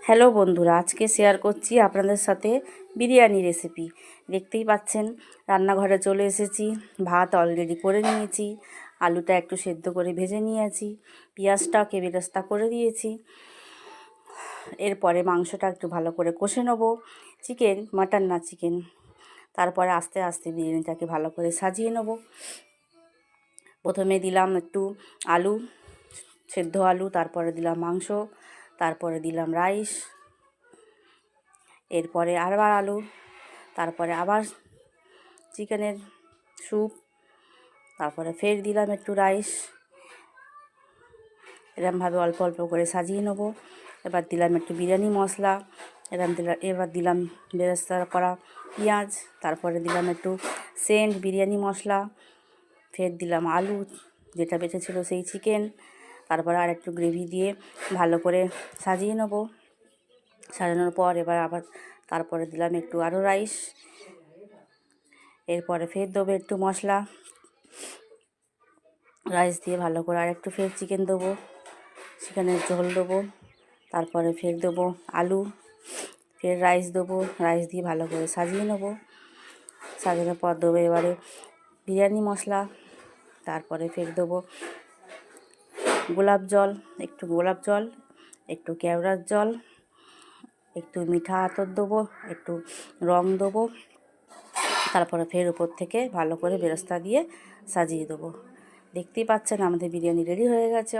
Hello বন্ধুরা, আজকে share করছি আপনাদের সাথে বিরিয়ানি রেসিপি। দেখতেই পাচ্ছেন রান্নাঘরে চলে এসেছি। ভাত অলরেডি করে নিয়েছি, আলুটা একটু সেদ্ধ করে ভেজে নিয়েছি, পেঁয়াজটাকে বেরেস্তা করে দিয়েছি। এরপরে মাংসটা একটু ভালো করে কষে নেব, চিকেন মাটন না চিকেন। তারপরে আস্তে আস্তে বিরিয়ানিটাকে ভালো করে সাজিয়ে নেব। প্রথমে দিলাম একটু আলু, সেদ্ধ আলু, তারপরে দিলাম মাংস, তারপরে দিলাম রাইস, এরপরে আবার আলু, তারপরে আবার চিকেনের স্যুপ, তারপরে ফের দিলাম একটু রাইস। এরকমভাবে অল্প অল্প করে সাজিয়ে নেব। এবার দিলাম একটু বিরিয়ানি মশলা, এবার দিলাম বেরেস্তা করা পেঁয়াজ, তারপরে দিলাম একটু সেন্ট বিরিয়ানি মশলা, ফের দিলাম আলু যেটা বেঁচে ছিল সেই চিকেন, তারপরে আর একটু গ্রেভি দিয়ে ভালো করে সাজিয়ে নেব। সাজানোর পর আবার তারপরে দিলাম একটু আরও রাইস, এরপরে ফের দেবো একটু মশলা, রাইস দিয়ে ভালো করে আর একটু ফের চিকেন দেবো, চিকেনের ঝোল দেবো, তারপরে ফের দেবো আলু, ফের রাইস দেবো, রাইস দিয়ে ভালো করে সাজিয়ে নেব। সাজানোর পর দেবো এবারে বিরিয়ানি মশলা, তারপরে ফের দেবো গোলাপ জল, একটু কেওড়ার জল, একটু মিঠা আতর দেবো, একটু রং দেবো, তারপরে ফের উপর থেকে ভালো করে বেরেস্তা দিয়ে সাজিয়ে দেবো। দেখতেই পাচ্ছেন আমাদের বিরিয়ানি রেডি হয়ে গেছে।